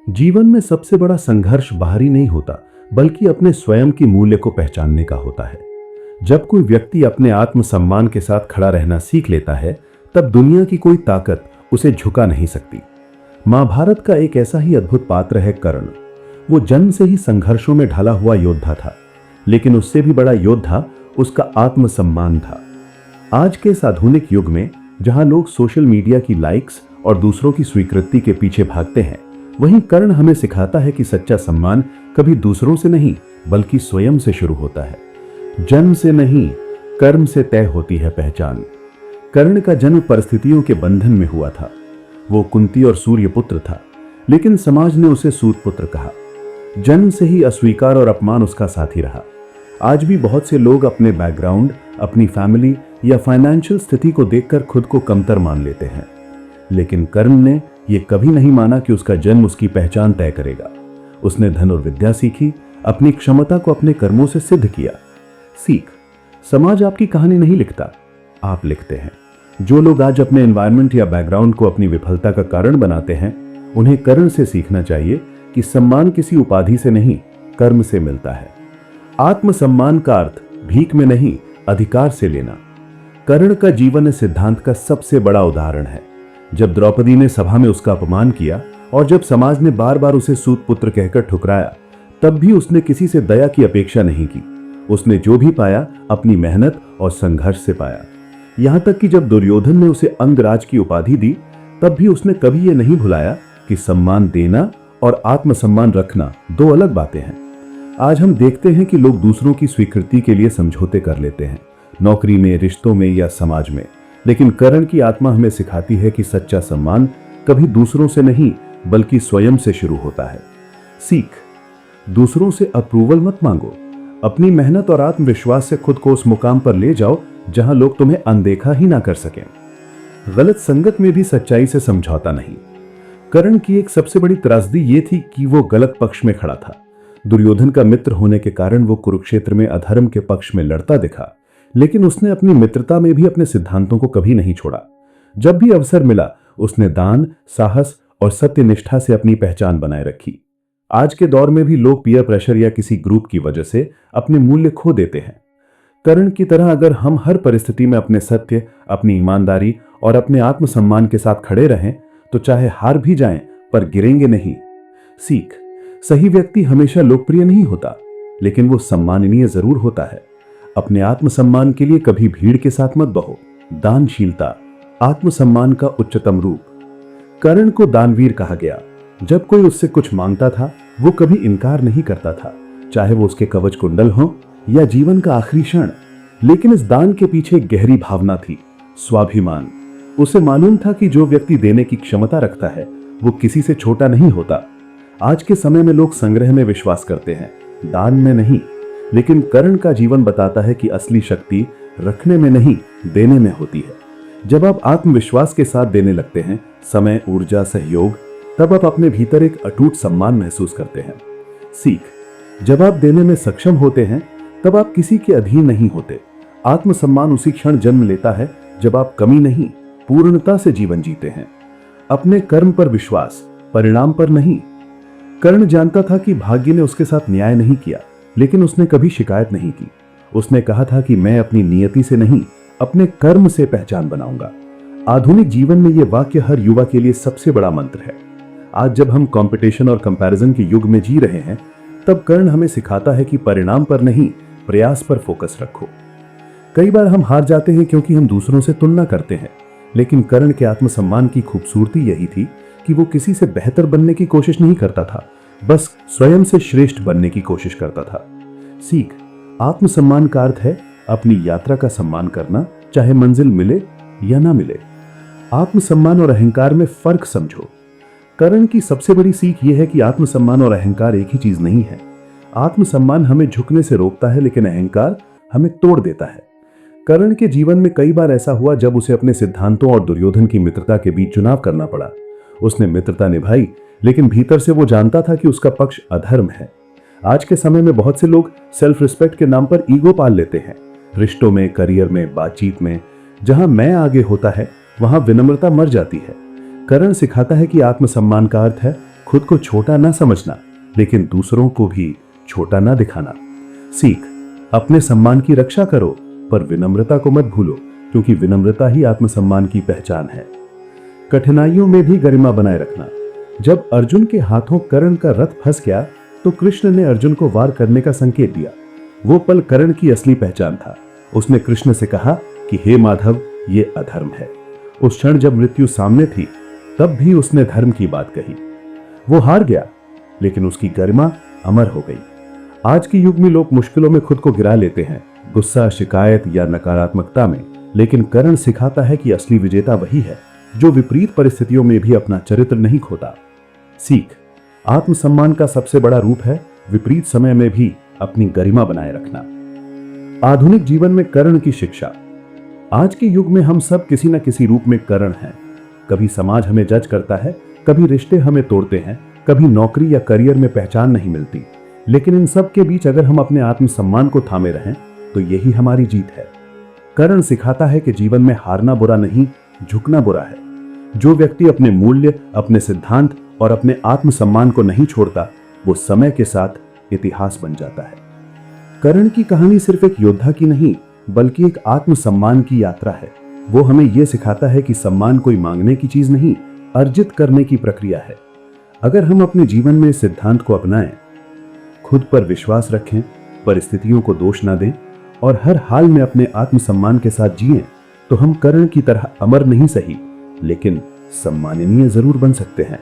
जीवन में सबसे बड़ा संघर्ष बाहरी नहीं होता, बल्कि अपने स्वयं की मूल्य को पहचानने का होता है। जब कोई व्यक्ति अपने आत्मसम्मान के साथ खड़ा रहना सीख लेता है, तब दुनिया की कोई ताकत उसे झुका नहीं सकती। महाभारत का एक ऐसा ही अद्भुत पात्र है कर्ण। वो जन्म से ही संघर्षों में ढला हुआ योद्धा था, लेकिन उससे भी बड़ा योद्धा उसका आत्मसम्मान था। आज के इस आधुनिक युग में जहां लोग सोशल मीडिया की लाइक्स और दूसरों की स्वीकृति के पीछे भागते हैं, वहीं कर्ण हमें सिखाता है कि सच्चा सम्मान कभी दूसरों से नहीं, बल्कि स्वयं से शुरू होता है। जन्म से नहीं, कर्म से तय होती है पहचान। कर्ण का जन्म परिस्थितियों के बंधन में हुआ था। वो कुंती और सूर्य पुत्र था, लेकिन समाज ने उसे सूत पुत्र कहा। जन्म से ही अस्वीकार और अपमान उसका साथी रहा। आज भी बहुत से लोग अपने बैकग्राउंड, अपनी फैमिली या फाइनेंशियल स्थिति को देखकर खुद को कमतर मान लेते हैं, लेकिन कर्ण ने यह कभी नहीं माना कि उसका जन्म उसकी पहचान तय करेगा। उसने धनुर्विद्या सीखी, अपनी क्षमता को अपने कर्मों से सिद्ध किया। सीख, समाज आपकी कहानी नहीं लिखता, आप लिखते हैं। जो लोग आज अपने एनवायरनमेंट या बैकग्राउंड को अपनी विफलता का कारण बनाते हैं, उन्हें कर्ण से सीखना चाहिए कि सम्मान किसी उपाधि से नहीं, कर्म से मिलता है। आत्मसम्मान का अर्थ भीख में नहीं, अधिकार से लेना। कर्ण का जीवन इस सिद्धांत का सबसे बड़ा उदाहरण है। जब द्रौपदी ने सभा में उसका अपमान किया और जब समाज ने बार बार उसे सूत पुत्र कहकर ठुकराया, तब भी उसने किसी से दया की अपेक्षा नहीं की। उसने जो भी पाया अपनी मेहनत और संघर्ष से पाया। यहां तक कि जब दुर्योधन ने उसे अंगराज की उपाधि दी, तब भी उसने कभी यह नहीं भुलाया कि सम्मान देना और आत्मसम्मान रखना दो अलग बातें हैं। आज हम देखते हैं कि लोग दूसरों की स्वीकृति के लिए समझौते कर लेते हैं, नौकरी में, रिश्तों में या समाज में। लेकिन कर्ण की आत्मा हमें सिखाती है कि सच्चा सम्मान कभी दूसरों से नहीं, बल्कि स्वयं से शुरू होता है। सीख, दूसरों से अप्रूवल मत मांगो। अपनी मेहनत और आत्मविश्वास से खुद को उस मुकाम पर ले जाओ जहां लोग तुम्हें अनदेखा ही ना कर सकें। गलत संगत में भी सच्चाई से समझौता नहीं। कर्ण की एक सबसे बड़ी त्रासदी ये थी कि वो गलत पक्ष में खड़ा था। दुर्योधन का मित्र होने के कारण वो कुरुक्षेत्र में अधर्म के पक्ष में लड़ता दिखा, लेकिन उसने अपनी मित्रता में भी अपने सिद्धांतों को कभी नहीं छोड़ा। जब भी अवसर मिला, उसने दान, साहस और सत्यनिष्ठा से अपनी पहचान बनाए रखी। आज के दौर में भी लोग पीयर प्रेशर या किसी ग्रुप की वजह से अपने मूल्य खो देते हैं। कर्ण की तरह अगर हम हर परिस्थिति में अपने सत्य, अपनी ईमानदारी और अपने आत्मसम्मान के साथ खड़े रहें, तो चाहे हार भी जाएं, पर गिरेंगे नहीं। सीख, सही व्यक्ति हमेशा लोकप्रिय नहीं होता, लेकिन वो सम्माननीय जरूर होता है। अपने आत्मसम्मान के लिए कभी भीड़ के साथ मत बहो। दानशीलता आत्मसम्मान का उच्चतम रूप। कर्ण को दानवीर कहा गया। जब कोई उससे कुछ मांगता था, वो कभी इनकार नहीं करता था, चाहे वो उसके कवच कुंडल हो या जीवन का आखिरी क्षण। लेकिन इस दान के पीछे गहरी भावना थी, स्वाभिमान। उसे मालूम था कि जो व्यक्ति देने की क्षमता रखता है, वो किसी से छोटा नहीं होता। आज के समय में लोग संग्रह में विश्वास करते हैं, दान में नहीं। लेकिन कर्ण का जीवन बताता है कि असली शक्ति रखने में नहीं, देने में होती है। जब आप आत्मविश्वास के साथ देने लगते हैं, समय, ऊर्जा, सहयोग, तब आप अपने भीतर एक अटूट सम्मान महसूस करते हैं। सीख, जब आप देने में सक्षम होते हैं, तब आप किसी के अधीन नहीं होते। आत्मसम्मान उसी क्षण जन्म लेता है जब आप कमी नहीं, पूर्णता से जीवन जीते हैं। अपने कर्म पर विश्वास, परिणाम पर नहीं। कर्ण जानता था कि भाग्य ने उसके साथ न्याय नहीं किया, लेकिन उसने कभी शिकायत नहीं की। उसने कहा था कि मैं अपनी नियति से नहीं, अपने कर्म से पहचान बनाऊंगा। आधुनिक जीवन में यह वाक्य हर युवा के लिए सबसे बड़ा मंत्र है। आज जब हम कंपटीशन और कंपैरिजन के युग में जी रहे हैं, तब कर्ण हमें सिखाता है कि परिणाम पर नहीं, प्रयास पर फोकस रखो। कई बार हम हार जाते हैं क्योंकि हम दूसरों से तुलना करते हैं, लेकिन कर्ण के आत्मसम्मान की खूबसूरती यही थी कि वो किसी से बेहतर बनने की कोशिश नहीं करता था, बस स्वयं से श्रेष्ठ बनने की कोशिश करता था। सीख, आत्मसम्मान का अर्थ है अपनी यात्रा का सम्मान करना, चाहे मंजिल मिले या ना मिले। आत्मसम्मान और अहंकार में फर्क समझो। कर्ण की सबसे बड़ी सीख यह है कि आत्मसम्मान और अहंकार एक ही चीज नहीं है। आत्मसम्मान हमें झुकने से रोकता है, लेकिन अहंकार हमें तोड़ देता है। कर्ण के जीवन में कई बार ऐसा हुआ जब उसे अपने सिद्धांतों और दुर्योधन की मित्रता के बीच चुनाव करना पड़ा। उसने मित्रता निभाई, लेकिन भीतर से वो जानता था कि उसका पक्ष अधर्म है। आज के समय में बहुत से लोग सेल्फ रिस्पेक्ट के नाम पर ईगो पाल लेते हैं। रिश्तों में, करियर में, बातचीत में जहां मैं आगे होता है, वहां विनम्रता मर जाती है। कर्ण सिखाता है कि आत्मसम्मान का अर्थ है खुद को छोटा ना समझना, लेकिन दूसरों को भी छोटा ना दिखाना। सीख, अपने सम्मान की रक्षा करो पर विनम्रता को मत भूलो, क्योंकि विनम्रता ही आत्मसम्मान की पहचान है। कठिनाइयों में भी गरिमा बनाए रखना। जब अर्जुन के हाथों कर्ण का रथ फंस गया तो कृष्ण ने अर्जुन को वार करने का संकेत दिया। वो पल कर्ण की असली पहचान था। उसने कृष्ण से कहा कि हे माधव, ये अधर्म है। उस क्षण जब मृत्यु सामने थी तब भी उसने धर्म की बात कही। वो हार गया, लेकिन उसकी गरिमा अमर हो गई। आज के युग में लोग मुश्किलों में खुद को गिरा लेते हैं, गुस्सा, शिकायत या नकारात्मकता में, लेकिन कर्ण सिखाता है कि असली विजेता वही है जो विपरीत परिस्थितियों में भी अपना चरित्र नहीं खोता। सीख, आत्मसम्मान का सबसे बड़ा रूप है विपरीत समय में भी अपनी गरिमा बनाए रखना। आधुनिक जीवन में कर्ण की शिक्षा। आज के युग में हम सब किसी न किसी रूप में कर्ण हैं। कभी समाज हमें जज करता है, कभी रिश्ते हमें तोड़ते हैं, कभी नौकरी या करियर में पहचान नहीं मिलती। लेकिन इन सब के बीच अगर हम अपने आत्मसम्मान को थामे रहें तो यही हमारी जीत है। कर्ण सिखाता है कि जीवन में हारना बुरा नहीं, झुकना बुरा है। जो व्यक्ति अपने मूल्य, अपने सिद्धांत और अपने आत्मसम्मान को नहीं छोड़ता, वो समय के साथ इतिहास बन जाता है। कर्ण की कहानी सिर्फ एक योद्धा की नहीं, बल्कि एक आत्मसम्मान की यात्रा है। वो हमें यह सिखाता है कि सम्मान कोई मांगने की चीज नहीं, अर्जित करने की प्रक्रिया है। अगर हम अपने जीवन में इस सिद्धांत को अपनाएं, खुद पर विश्वास रखें, परिस्थितियों को दोष ना दें और हर हाल में अपने आत्मसम्मान के साथ जिएं, तो हम कर्ण की तरह अमर नहीं सही, लेकिन सम्माननीय जरूर बन सकते हैं।